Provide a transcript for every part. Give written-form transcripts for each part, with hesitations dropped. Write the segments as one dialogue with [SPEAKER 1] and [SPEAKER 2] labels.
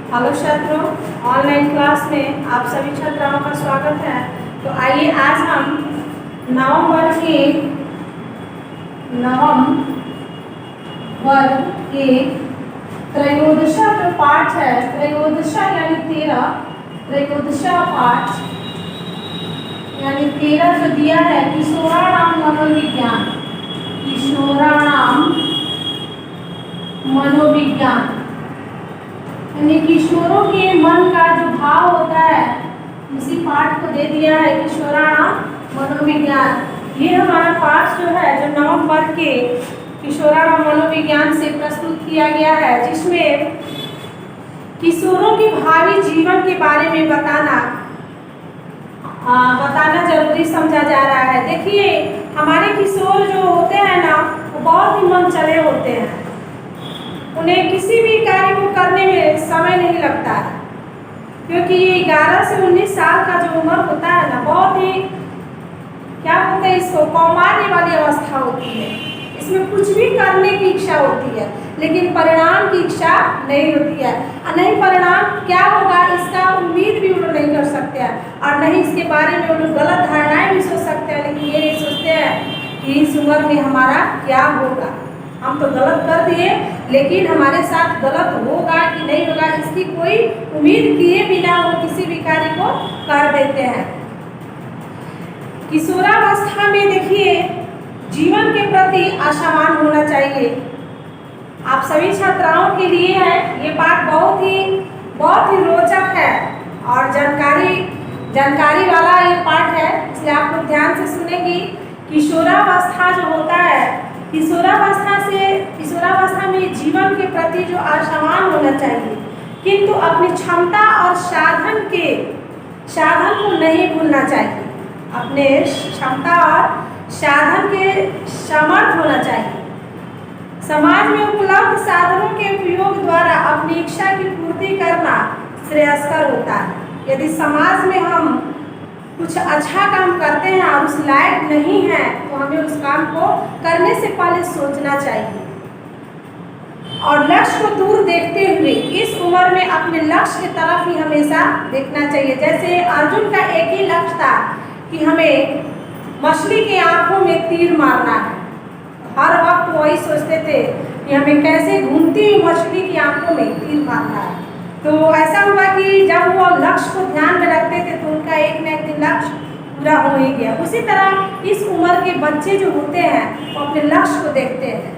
[SPEAKER 1] Hello छात्रों, online class में आप सभी छात्राओं का स्वागत है। तो आइए आज हम नवम वर्ग के त्रयोदशा जो पाठ है, त्रयोदशा यानी 13, त्रयोदशा पाठ यानी 13 जो दिया है किशोराणाम मनोविज्ञान, किशोराणाम मनोविज्ञान यानी किशोरों के मन का जो भाव होता है, इसी पाठ को दे दिया है किशोराणाम मनोविज्ञान। ये हमारा पाठ जो है जो नवम वर्ग के किशोराणाम मनोविज्ञान से प्रस्तुत किया गया है, जिसमें किशोरों के भावी जीवन के बारे में बताना जरूरी समझा जा रहा है। देखिए, हमारे किशोर जो होते हैं ना, वो बहुत ही मन चले होते हैं। उन्हें किसी भी कार्य को करने में समय नहीं लगता है, क्योंकि ये 11 से 19 साल का जो उम्र होता है ना, बहुत ही क्या बोलते हैं इसको, कौमार्य वाली अवस्था होती है। इसमें कुछ भी करने की इच्छा होती है, लेकिन परिणाम की इच्छा नहीं होती है। और नहीं परिणाम क्या होगा इसका उम्मीद भी वो लोग नहीं कर सकते हैं, और नहीं इसके बारे में वो लोग गलत धारणाएं भी सोच सकते हैं, लेकिन ये नहीं सोचते हैं कि इस उम्र में हमारा क्या होगा। हम तो गलत कर दिए, लेकिन हमारे साथ गलत होगा कि नहीं होगा इसकी कोई उम्मीद किए बिना वो किसी भी कार्य को कर देते हैं। किशोरावस्था में देखिए, जीवन के प्रति आशावान होना चाहिए। आप सभी छात्राओं के लिए है ये पाठ बहुत ही रोचक है और जानकारी वाला ये पाठ है, इसलिए आप लोग ध्यान से सुनेंगी। किशोरावस्था जो होता है, किशोरावस्था में जीवन के प्रति जो आशावान होना चाहिए, किंतु अपनी क्षमता और साधन को नहीं भूलना चाहिए। अपने क्षमता और साधन के समर्थ होना चाहिए। समाज में उपलब्ध साधनों के उपयोग द्वारा अपनी इच्छा की पूर्ति करना श्रेयस्कर होता है। यदि समाज में हम कुछ अच्छा काम करते हैं और उस लायक नहीं है, तो हमें उस काम को करने से पहले सोचना चाहिए और लक्ष्य को दूर देखते हुए इस उम्र में अपने लक्ष्य की तरफ ही हमेशा देखना चाहिए। जैसे अर्जुन का एक ही लक्ष्य था कि हमें मछली की आंखों में तीर मारना है। हर वक्त वही सोचते थे कि हमें कैसे घूमती हुई मछली की आंखों में तीर मारना है। तो ऐसा हुआ कि जब वो लक्ष्य को ध्यान में रखते थे तो उनका एक न एक दिन लक्ष्य पूरा हो ही गया। उसी तरह इस उम्र के बच्चे जो होते हैं वो अपने लक्ष्य को देखते हैं,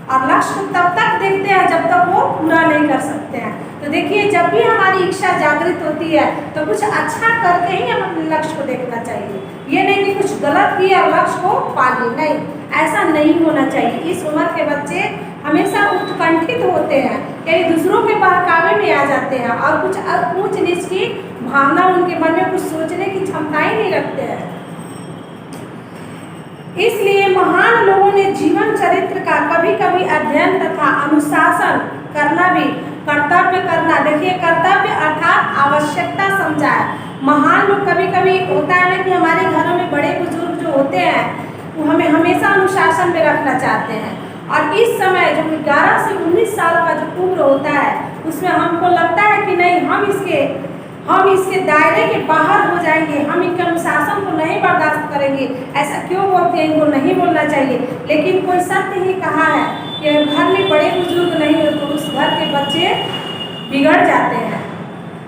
[SPEAKER 1] और लक्ष्य को तब तक देखते हैं जब तक वो पूरा नहीं कर सकते हैं। तो देखिए, जब भी हमारी इच्छा जागृत होती है तो कुछ अच्छा करके ही हम अपने लक्ष्य को देखना चाहिए। ये नहीं कि कुछ गलत किया और लक्ष्य को पा लिए, नहीं, ऐसा नहीं होना चाहिए। इस उम्र के बच्चे हमेशा उत्कंठित होते हैं, यानी दूसरों के बहकावे में आ जाते हैं और कुछ ऊंच नीच की भावना उनके मन में कुछ सोचने की क्षमता ही नहीं रखते हैं। इसलिए महान लोगों ने जीवन चरित्र का कभी कभी अध्ययन तथा अनुशासन करना भी कर्तव्य करना, देखिए कर्तव्य अर्थात आवश्यकता समझा है। महान लोग कभी कभी होता है ना कि हमारे घरों में बड़े बुजुर्ग जो होते हैं वो हमें हमेशा अनुशासन में रखना चाहते हैं, और इस समय जो 11 से 19 साल का जो उम्र होता है उसमें हमको लगता है कि नहीं, हम इसके दायरे के बाहर हो जाएंगे, हम इनके अनुशासन को नहीं बर्दाश्त करेंगे। ऐसा क्यों बोलते हैं, इनको नहीं बोलना चाहिए। लेकिन कोई सत्य ही कहा है कि घर में बड़े बुजुर्ग नहीं हो तो उस घर के बच्चे बिगड़ जाते हैं।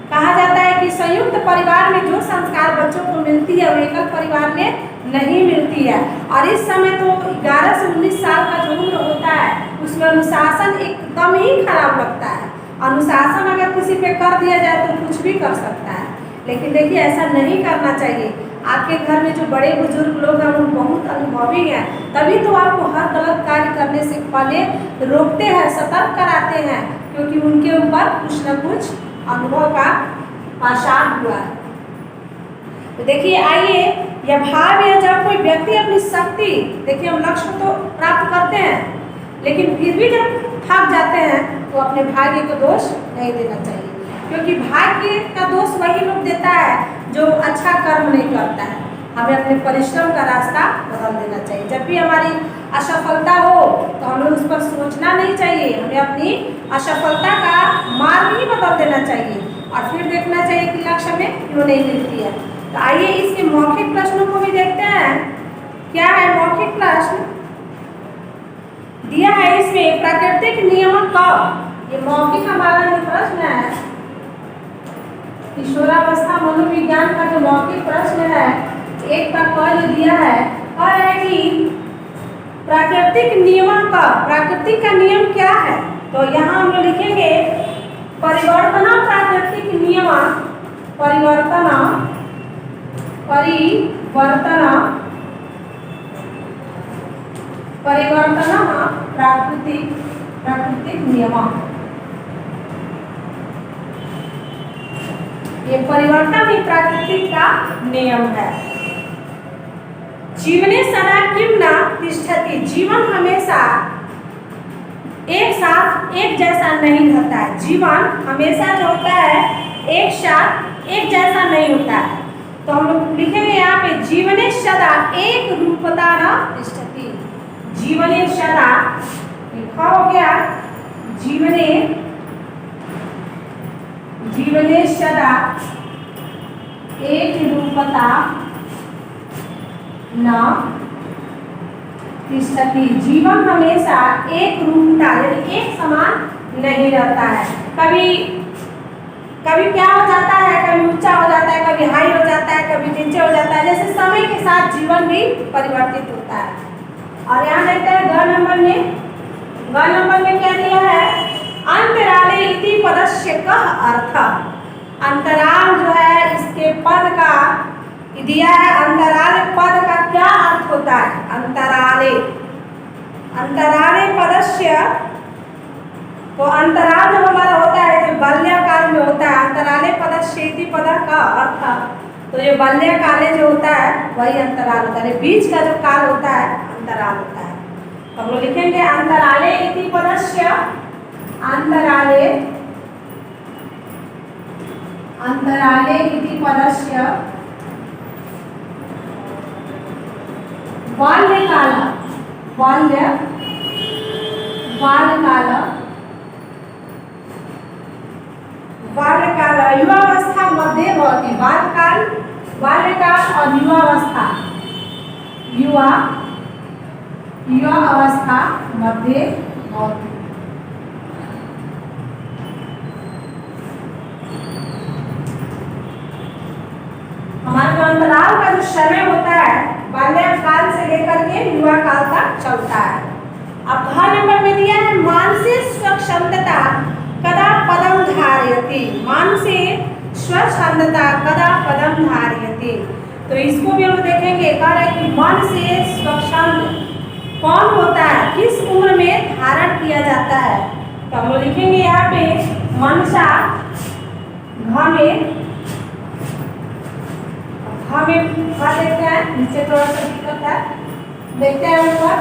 [SPEAKER 1] कहा जाता है कि संयुक्त परिवार में जो संस्कार बच्चों को मिलती है वो एकल परिवार में नहीं मिलती है। और इस समय तो 11 से 19 साल का जो उम्र होता है उसमें अनुशासन एकदम ही खराब लगता है। अनुशासन अगर किसी पे कर दिया जाए तो कुछ भी कर सकता है, लेकिन देखिए ऐसा नहीं करना चाहिए। आपके घर में जो बड़े बुजुर्ग लोग हैं वो बहुत अनुभवी हैं, तभी तो आपको हर गलत कार्य करने से पहले रोकते हैं, सतर्क कराते हैं, क्योंकि उनके ऊपर कुछ न कुछ अनुभव का पाषाण हुआ है। तो देखिए, आइए यह भाव है जब कोई व्यक्ति अपनी शक्ति, देखिए हम लक्ष्य को तो प्राप्त करते हैं, लेकिन फिर भी जब थक जाते हैं तो अपने भाग्य को दोष नहीं देना चाहिए, क्योंकि भाग्य का दोष वही लोग देता है जो अच्छा कर्म नहीं करता है। हमें अपने परिश्रम का रास्ता बदल देना चाहिए। जब भी हमारी असफलता हो तो हमें उस पर सोचना नहीं चाहिए, हमें अपनी असफलता का मार्ग ही बदल देना चाहिए। और फिर देखना चाहिए कि लक्ष्य में क्यों नहीं मिलती है। तो आइए इसके मौखिक प्रश्नों को भी देखते हैं। क्या है मौखिक प्रश्न दिया है इसमें, प्राकृतिक नियमों का, ये मौखिक हमारा जो प्रश्न है किशोरावस्था मनोविज्ञान का जो मौखिक प्रश्न है, एक का क जो दिया है और है कि प्राकृतिक नियमों का, प्राकृतिक का नियम क्या है। तो यहाँ हम लोग लिखेंगे परिवर्तन प्राकृतिक नियम, परिवर्तन प्राकृतिक नियम, ये परिवर्तन ही प्राकृतिक का नियम है। जीवने सदा किम न तिष्ठति, जीवन हमेशा एक साथ एक जैसा नहीं रहता है। जीवन हमेशा जो होता है एक साथ एक जैसा नहीं होता है। तो हम लोग लिखेंगे यहाँ पे जीवने सदा एक रूपता न तिष्ठति, जीवने सदा लिखा हो गया, जीवने सदा एक रूपता न तिष्ठति, जीवन हमेशा एक रूपता यानी एक समान नहीं रहता है। कभी क्या हो जाता है, कभी ऊंचा हो जाता है, कभी हाई हो जाता है, कभी नीचे हो जाता है। जैसे समय के साथ जीवन भी परिवर्तित होता है। और यहाँ देखते हैं ग नंबर में क्या दिया है, अंतराले इति पदस्य कः अर्थ, अंतराल जो है इसके पद का दिया है। अंतराल पद का क्या अर्थ होता है, अंतराले पदस्य, तो अंतराल जो हमारा होता है जो बाल्यकाल में होता है, अंतराले पदस्य इति पद का अर्थ, तो ये बाल्यकाले जो होता है वही अंतराल होता है, बीच का जो काल होता है अंतराल होता है। तो हम लोग लिखेंगे अंतराले इति पदस्य, अंतराले इति पदस्य बाल्यकाल युवावस्था मध्ये भवति, बाल्यकाल और युवावस्था मध्ये भवति। हमारा जो अंतराल का जो समय होता है बाल्यकाल से लेकर के युवा काल तक चलता है। अब घ नंबर में दिया है मानसिक स्वच्छंदता कदा पदम धारयति, मानसिक स्वच्छंदता कदा पदम धारयति, तो इसको भी हम देखेंगे। कह रहे कि मन से स्वच्छंद कौन होता है, किस उम्र में धारण किया जाता है। तो हम लोग लिखेंगे यहाँ पे मनसा घ में देखते हैं, नीचे थोड़ा सा दिक्कत है, देखते हैं ऊपर।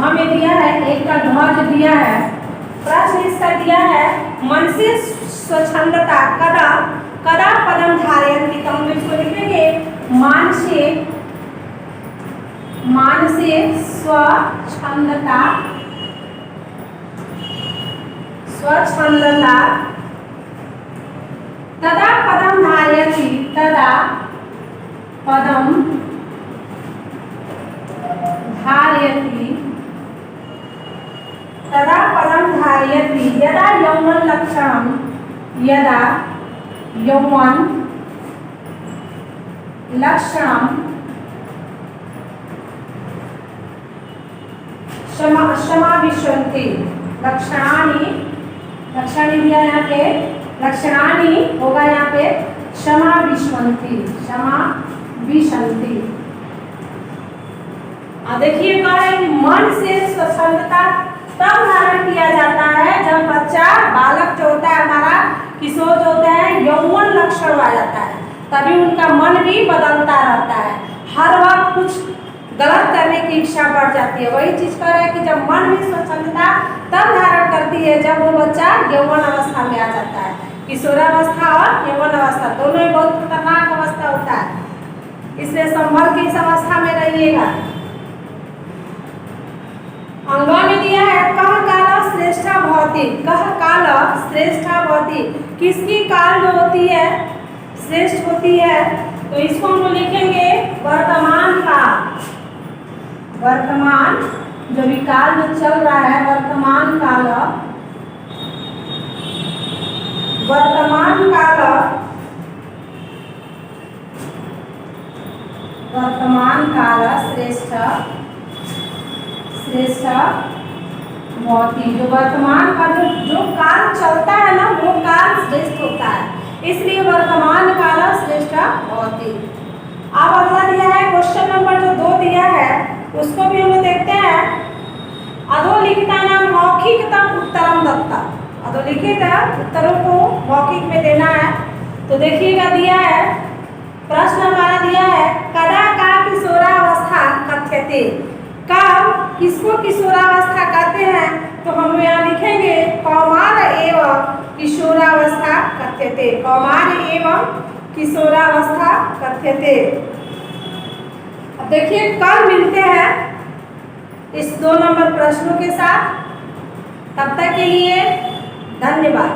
[SPEAKER 1] में दिया है, एक का ध्वज दिया है, प्रश्न इसका दिया है मन से स्वच्छंदता कदा पदम धारयन्ति, तो हम इसको लिखेंगे मान से स्वच्छंदता तदा पदम धारयति, तदा पदम धारयति, तदा पदम धारयति यदा यौवन लक्षणम, यदा यौवन लक्षणम समाविशन्ति, लक्षणानि दिया यहाँ पे, लक्षणानि होगा यहाँ पे समाविशन्ति। अब देखिए कह रहे हैं कि मन से स्वच्छंदता तब धारण किया जाता है जब बच्चा बालक जो होता है हमारा किशोर जो होता है यौवन लक्षण आ जाता है, तभी उनका मन भी बदलता रहता है, हर वक्त कुछ गलत करने की इच्छा बढ़ जाती है। वही चीज कर रहा है कि जब मन में स्वच्छंदता तब धारण करती है जब वो बच्चा यौवन अवस्था में आ जाता है। किशोरावस्था और यौवन अवस्था दोनों ही बहुत खतरनाक अवस्था होता है, इसलिए संभल के इस अवस्था में रहिएगा। अंगवा में दिया है कह काल श्रेष्ठा भवति, कह काल श्रेष्ठा भवति, किसकी काल जो होती है श्रेष्ठ होती है, तो इसको हम लोग लिखेंगे वर्तमान काल। वर्तमान जो भी काल जो चल रहा है वर्तमान काल, वर्तमान काल, वर्तमान काल श्रेष्ठ श्रेष्ठ भवति, जो वर्तमान का जो काल चलता है ना वो काल श्रेष्ठ होता है, इसलिए वर्तमान काल श्रेष्ठ भवति। अब अगला दिया है क्वेश्चन नंबर जो 2 दिया है उसको भी हम लोग देखते हैं। अधोलिखितानां मौखिकतम उत्तरम दत्ता, अधोलिखित उत्तरों को मौखिक में देना है। तो देखिएगा दिया है प्रश्न हमारा दिया है कदा का किशोरावस्था कथ्यते, कब किसको किशोरावस्था कहते हैं, तो हम यहाँ लिखेंगे कौमार एवं किशोरावस्था कथ्यते, कौमार एवं किशोरावस्था कथ्यते। अब देखिए कल मिलते हैं इस 2 नंबर प्रश्नों के साथ, तब तक के लिए धन्यवाद।